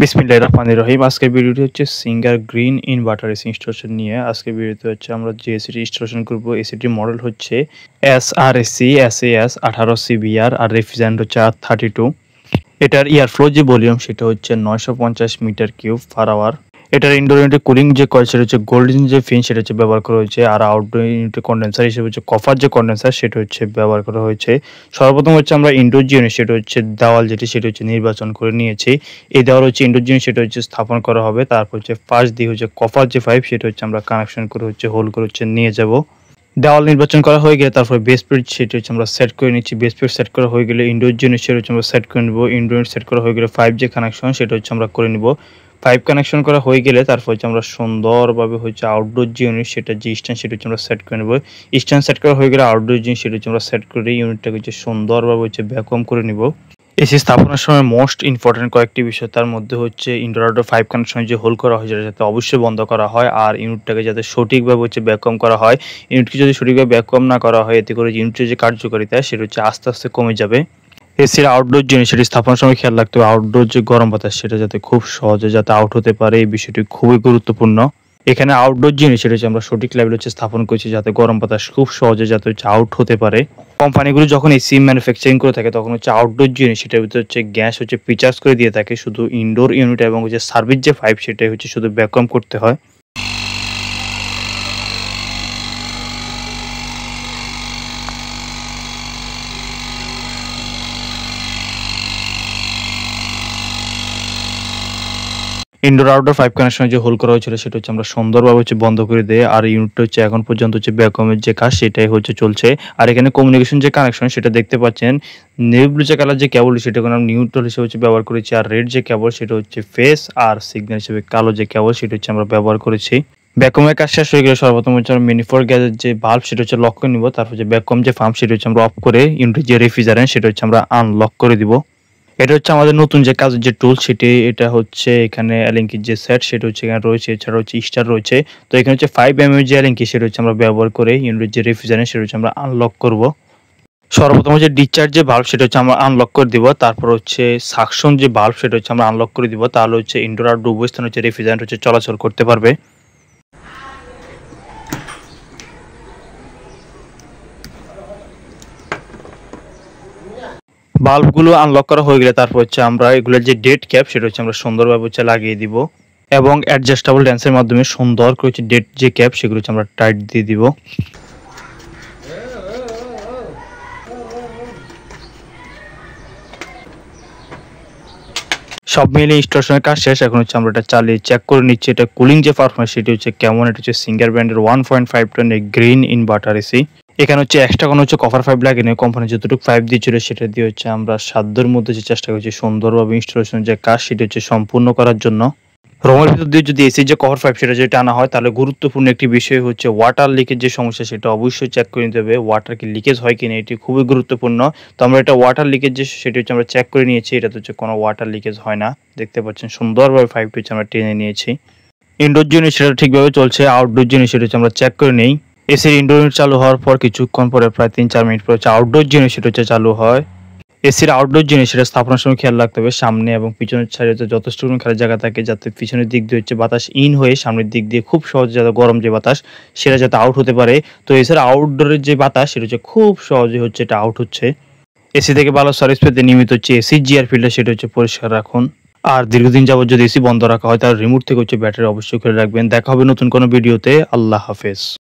বিসমিল্লাহির রহমানির রহিম। আজকের ভিডিওটি হচ্ছে singer green inverter AC installation নিয়ে। আজকের ভিডিওতে হচ্ছে আমরা যে এসিটি ইনস্টলেশন করব, এসিটির মডেল হচ্ছে SRSC SAS 18 CBR আর রেফ্রিজারেন্ট হচ্ছে R32। এটার এয়ারফ্লো যে ভলিউম সেটা হচ্ছে 950 মিটার কিউব পার আওয়ার। এটার ইনডোর ইউনিটে কুলিং যে কয়েল সেটা হচ্ছে গোল্ডেন যে ফিন সেটা হচ্ছে ব্যবহার করা হয়েছে, আর আউটডোর ইউনিটে কন্ডেন্সার হিসেবে হচ্ছে কপার যে কন্ডেন্সার সেটা হচ্ছে ব্যবহার করা হয়েছে। সর্বপ্রথম হচ্ছে আমরা ইনডোর যে ইউনিট সেটা হচ্ছে দেওয়াল যেটি সেটা হচ্ছে নির্বাচন করে নিয়েছি। এই দেওয়াল হচ্ছে ইনডোর যে ইউনিট সেটা হচ্ছে স্থাপন করা হবে। তারপর হচ্ছে ফার্স্ট দিয়ে হচ্ছে কপার যে পাইপ সেটা হচ্ছে আমরা কানেকশন করে হচ্ছে হোল করে হচ্ছে নিয়ে যাব। দেওয়াল নির্বাচন করা হয়ে গেলে তারপরে বেস প্লেট সেটি হচ্ছে আমরা সেট করে নিচ্ছি। বেস প্লেট সেট করা হয়ে গেলে ইনডোর যে ইউনিট সেটা হচ্ছে আমরা সেট করে নেব। ইনডোর ইউনিট সেট করা হয়ে গেলে 5 যে কানেকশন সেটা হচ্ছে আমরা করে নিব। 5 কানেকশন করা হয়ে গেলে তারপর হচ্ছে আমরা সুন্দরভাবে হচ্ছে আউটডোর যে ইউনিট সেটা যে স্ট্যান্ড সেটা হচ্ছে আমরা সেট করে নেব। স্ট্যান্ড সেট করা হয়ে গেলে আউটডোর যে সেটা হচ্ছে আমরা সেট করে ইউনিটটাকে হচ্ছে সুন্দরভাবে হচ্ছে ভ্যাকুয়াম করে নিব। এসি স্থাপনের সময় মোস্ট ইম্পর্টেন্ট কয়েকটি বিষয়, তার মধ্যে হচ্ছে ইনডোর আউটডোর 5 কানেকশনে যে হোল করা হয় সেটা যাতে অবশ্যই বন্ধ করা হয়, আর ইউনিটটাকে যাতে সঠিকভাবে হচ্ছে ভ্যাকুয়াম করা হয়। ইউনিটকে যদি সঠিকভাবে ভ্যাকুয়াম না করা হয় এতে করে ইউনিটের যে কার্যকারিতা সেটা হচ্ছে আস্তে আস্তে কমে যাবে। এসির আউটডোর জিনিস সেটি স্থাপনের সময় খেয়াল রাখতে হবে আউটডোর যে গরম বাতাস সেটা যাতে খুব সহজে যাতে আউট হতে পারে, এই বিষয়টি খুবই গুরুত্বপূর্ণ। এখানে আউটডোর জিনিস সেটা হচ্ছে আমরা সঠিক লেভেল হচ্ছে স্থাপন করছি যাতে গরম বাতাস খুব সহজে যাতে হচ্ছে আউট হতে পারে। কোম্পানিগুলো যখন এসি ম্যানুফ্যাকচারিং করে থাকে তখন হচ্ছে আউটডোর জিনিস সেটার ভিতরে হচ্ছে গ্যাস হচ্ছে প্রিচার্জ করে দিয়ে থাকে, শুধু ইনডোর ইউনিট এবং হচ্ছে সার্ভিস যে পাইপ সেটাই হচ্ছে শুধু ভ্যাকুয়াম করতে হয়। ইনডোর আউটডোর 5 কানেকশনে যে হোল করা হয়েছিল সেটা হচ্ছে আমরা সুন্দরভাবে হচ্ছে বন্ধ করে দেই, আর ইউনিটটা হচ্ছে এখন পর্যন্ত হচ্ছে ভ্যাকুয়ামের যে কাজ সেটাই হচ্ছে চলছে। আর এখানে কমিউনিকেশন যে কানেকশন সেটা দেখতে পাচ্ছেন, নেভি ব্লু যে কালার যে কেবল সেটা আমরা নিউট্রাল হিসেবে হচ্ছে ব্যবহার করেছি, আর রেড যে কেবল সেটা হচ্ছে ফেস, আর সিগন্যাল হিসেবে কালো যে কেবল সেটা হচ্ছে আমরা ব্যবহার করেছি। ভ্যাকুয়ামের কাজ শেষ হয়ে গেলে সর্বপ্রথম হচ্ছে আমরা ম্যানিফোল্ড গ্যাসের যে বাল্ব সেটা হচ্ছে লক করে নিব। তারপর যে ভ্যাকুয়াম যে পাম্প সেটা হচ্ছে আমরা অফ করে ইউনিটের যে রেফ্রিজারেন্ট সেটা হচ্ছে আমরা আনলক করে দিব। এটা হচ্ছে আমাদের নতুন যে কাজের যে টুল সেটি, এটা হচ্ছে এখানে অ্যালেঙ্কির যে সেট সেটা হচ্ছে এখানে রয়েছে, এছাড়া হচ্ছে স্টার রয়েছে। তো এখানে হচ্ছে 5 mm যে অ্যালেঙ্কি সেটা হচ্ছে আমরা ব্যবহার করে ইউনিটের যে রেফ্রিজারেন্ট সেটা হচ্ছে আমরা আনলক করব। সর্বপ্রথম হচ্ছে ডিসচার্জ যে বাল্ব সেটা হচ্ছে আমরা আনলক করে দিব। তারপর হচ্ছে সাকশন যে বাল্ব সেটা হচ্ছে আমরা আনলক করে দিব, তাহলে হচ্ছে ইনডোর আর উভয় স্থানে হচ্ছে রেফ্রিজারেন্ট হচ্ছে চলাচল করতে পারবে। বাল্বগুলো আনলক করা হয়ে গেলে তারপর হচ্ছে আমরা এগুলোর যে ডেড ক্যাপ সেটা হচ্ছে আমরা সুন্দরভাবে হচ্ছে লাগিয়ে দিব, এবং অ্যাডজাস্টেবল ড্যান্সের মাধ্যমে সুন্দর করে হচ্ছে ডেড যে ক্যাপ সেগুলো হচ্ছে আমরা টাইট দিয়ে দিব। সব মিলিয়ে ইনস্টলেশনের কাজ শেষ। এখন হচ্ছে আমরা এটা চালিয়ে চেক করে নিচ্ছি এটা কুলিং যে পারফরমেন্স সেটি হচ্ছে কেমন। এটা হচ্ছে সিঙ্গার ব্র্যান্ডের 1.5 টন গ্রিন ইনভার্টার এসি। এখানে হচ্ছে এক্সট্রা কোনো হচ্ছে কভার পাইপ লাগেনি, কোম্পানি যতটুকু পাইপ দিয়েছিল সেটা দিয়ে হচ্ছে আমরা সাধ্যের মধ্যে যে চেষ্টা করছি সুন্দরভাবে ইনস্টলেশনের যে কাজ সেটি হচ্ছে সম্পূর্ণ করার জন্য। রুমের ভিতর দিয়ে যদি এসির যে কভার পাইপ সেটা যদি টানা হয় তাহলে গুরুত্বপূর্ণ একটি বিষয় হচ্ছে ওয়াটার লিকের যে সমস্যা সেটা অবশ্যই চেক করে নিতে হবে, ওয়াটার কি লিকেজ হয় কিনা এটি খুবই গুরুত্বপূর্ণ। তো আমরা এটা ওয়াটার লিকেজ যে সেটি হচ্ছে আমরা চেক করে নিয়েছি, এটা হচ্ছে কোনো ওয়াটার লিকেজ হয় না, দেখতে পাচ্ছেন সুন্দরভাবে পাইপটি হচ্ছে আমরা টেনে নিয়েছি। ইনডোর জিনিস সেটা ঠিকভাবে চলছে, আউটডোর জিনিস সেটা হচ্ছে আমরা চেক করে নেই। এসির ইনডোর ইউনিট চালু হওয়ার পর কিছুক্ষণ পরে প্রায় 3-4 মিনিট পর হচ্ছে আউটডোর জিনিস সেটা হচ্ছে চালু হয়। এসির আউটডোর জিনিস সেটা স্থাপনের সময় খেয়াল রাখতে হবে সামনে এবং পিছনের সাইডে যথেষ্ট খালি জায়গা থাকে যাতে পিছনের দিক দিয়ে হচ্ছে বাতাস ইন হয়ে সামনের দিক দিয়ে খুব সহজে যাতে গরম যে বাতাস সেটা যাতে আউট হতে পারে। তো এছাড়া আউটডোরের যে বাতাস সেটা হচ্ছে খুব সহজে হচ্ছে এটা আউট হচ্ছে। এসি থেকে ভালো সার্ভিস পেতে নিয়মিত হচ্ছে এসির জিআর ফিল্টার সেটা হচ্ছে পরিষ্কার রাখুন। আর দীর্ঘদিন যাবত যদি এসি বন্ধ রাখা হয় তাহলে রিমোট থেকে হচ্ছে ব্যাটারি অবশ্যই খুলে রাখবেন। দেখা হবে নতুন কোনো ভিডিওতে। আল্লাহ হাফেজ।